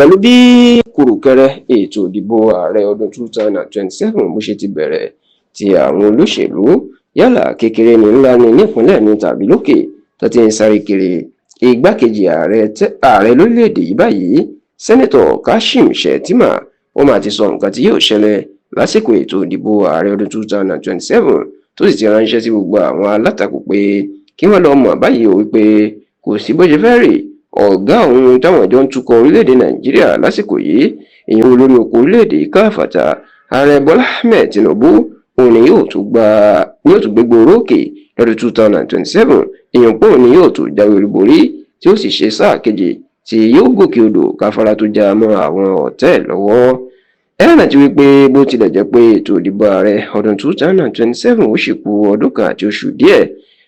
pẹ̀lú bí kùrùkẹrẹ ètò ìdìbò ààrẹ ọdún 2027 bó ṣe ti bẹ̀rẹ̀ tí àwọn olóṣèlú yálà kékeré ní ńlá ní nípínlẹ̀ ní tàbí lókè tó ti ń sáré kiri igbákejì ààrẹ lórílẹ̀‐èdè yìí báyìí sẹ́nẹ́tọ̀ Kashim Shettima ó máa ti sọ nǹkan tí yóò ṣẹlẹ̀ lásìkò ètò ìdìbò ààrẹ ọdún 2027 tó sì ti ránṣẹ́ sí gbogbo àwọn alátakò pé kí wọ́n lọ mọ̀ báyìí ó wípé kò sí bó ṣe fẹ́ rè ọ̀gá òun táwọn jọ ń tukọ̀ orílẹ̀-èdè Nàìjíríà lásìkò yìí ìyẹn olórí oko orílẹ̀-èdè káfàtà ààrẹ Bọ́lá Ahmed Tinubu òun ni yóò tún gbégbó orókè lọ́dún 2027 ìyẹn pé òun ni yóò tún jáwé olúborí tí ó sì ṣe sáà kejì tí yóò gòkè odò káfárá tó já mọ́ àwọn ọ̀tẹ̀ lọ́wọ́. ẹ rántí wípé bó tilẹ̀ jẹ́ pé ètò ìdìbò ààrẹ ọdún 2027 ó sì kù ọdún kan àti oṣù díẹ̀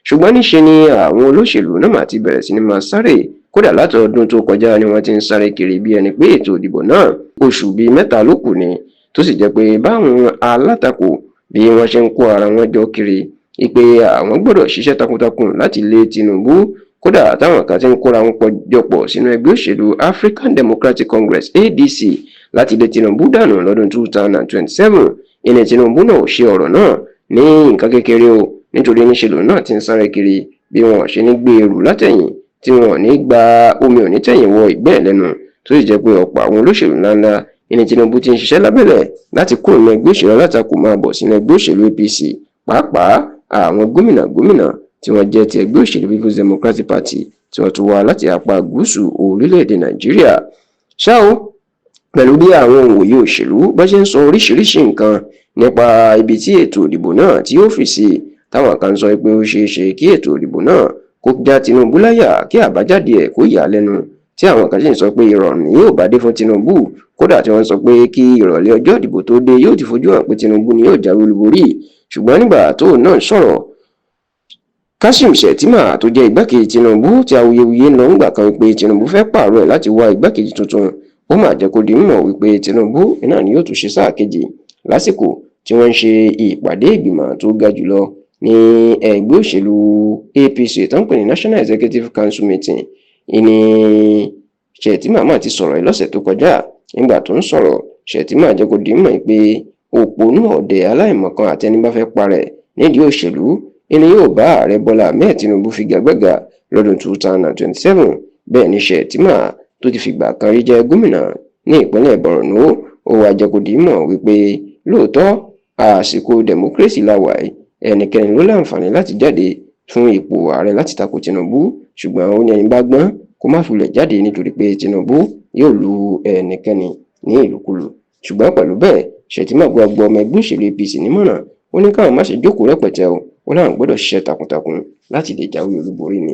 ṣùgbọ́n níṣe ni àwọn olóṣèlú náà máa ti bẹ̀rẹ̀ sí ní máa sáré kódà láti ọdún tó kọjá ni wọ́n ti ń sáré kiri bí ẹni pé ètò ìdìbò náà oṣù bíi 3 ló kù ni tó sì jẹ́ pé báwọn alátakò bí wọ́n ṣe ń kó ara wọn jọ kiri ìpè àwọn gbọ́dọ̀ ṣiṣẹ́ takuntakun láti lé Tinubu kódà táwọn kan ti ń kóra wọn jọpọ̀ sínú ẹgbẹ́ òṣèlú African Democratic Congress ADC láti lé Tinubu dànù lọ́dún 2027 ìní Tinubu náà ò ṣe ọ̀rọ̀ náà ní nǹkan kékeré o nítorí níṣèlú náà ti ń sáré kiri bí wọn ò ṣe ní gbé ẹrù látẹ̀yìn tí wọn ò ní gba omi ò ní tẹ̀yìn wọ ìgbẹ́ lẹ́nu tó sì jẹ́ pé ọ̀pọ̀ àwọn olóṣèlú ńláńlá ìní Tinubu ti ń ṣiṣẹ́ lábẹ́lẹ̀ láti kúrò ní ẹgbẹ́ òṣèlú alátakò máa bọ̀ sínú ẹgbẹ́ òṣèlú APC pàápàá àwọn gómìnà tí wọ́n jẹ́ ti ẹgbẹ́ òṣèlú People's Democratic Party tí wọ́n tún wá láti apá gúúsù orílẹ̀-èdè Nàìjíríà. ṣá o pẹ̀lú bí àwọn òǹwòye òṣèlú bá ṣe ń sọ oríṣiríṣi nǹkan nípa ibi tí ètò ìdìbò náà tí yóò fi sí táwọn kan sọ pé ó ṣeé ṣe kí ètò ìdìbò náà kó já Tinubu láyà kí àbájáde ẹ̀ kó yà lẹ́nu tí àwọn kan sì ń sọ pé ìrọ̀rùn ni yóò bá dé fún Tinubu kódà tí wọ́n sọ pé kí ìrọ̀lẹ́ ọjọ́ ìdìbò tó dé yóò ti fojú hàn pé Tinubu ni yóò jáwé olúborí ṣùgbọ́n nígbà tó náà sọ̀rọ̀ Kashim Shettima tó jẹ́ igbákejì Tinubu tí awuyewuye ń lọ ńgbà kan wípé Tinubu fẹ́ pààrọ̀ ẹ̀ láti wá igbákejì tuntun ó máa jẹ́ kó di mímọ̀ wípé Tinubu náà ni yóò tún ṣe sáà kejì lásìkò tí wọ́n ń ṣe ìpàdé ìgbìmọ̀ tó ga jùlọ ní ẹgbẹ́ òṣèlú APC tó ń pè ní National Executive Council Meeting ìní Shettima máa ti sọ̀rọ̀ lọ́sẹ̀ tó kọjá nígbà tó ń sọ̀rọ̀ Shettima jẹ́ kó di mímọ̀ pé òpònú ọ̀dẹ̀ aláìmọ̀kan àtẹnibá fẹ́ parẹ́ nídìí òṣèlú ìní yóò bá ààrẹ Bọ́lá Ahmed Tinubu figagbága lọ́dún 2027 bẹ́ẹ̀ ni Shettima tó ti fìgbà kan rí jẹ́ gómìnà ní ìpínlẹ̀ Borno ó wá jẹ́ kó di mọ̀ wípé lóòótọ́ àsìkò democracy láwà ẹnikẹ́ni ló láǹfààní láti jáde fún ipò ààrẹ láti tako Tinubu ṣùgbọ́n ó ní ẹni bá gbọ́n kó má fulẹ̀ jáde nítorí pé Tinubu yóò lu ẹnikẹ́ni ní ìlúkulù ṣùgbọ́n pẹ̀lú bẹ́ẹ̀ Shettima gbogbo ọmọ ẹgbẹ́ òṣèlú APC nímọ̀ràn ó ní káwọn má ṣe jókòó rẹpẹtẹ o ó láwọn gbọ́dọ̀ ṣiṣẹ́ takuntakun láti lè jáwé olúborí ni.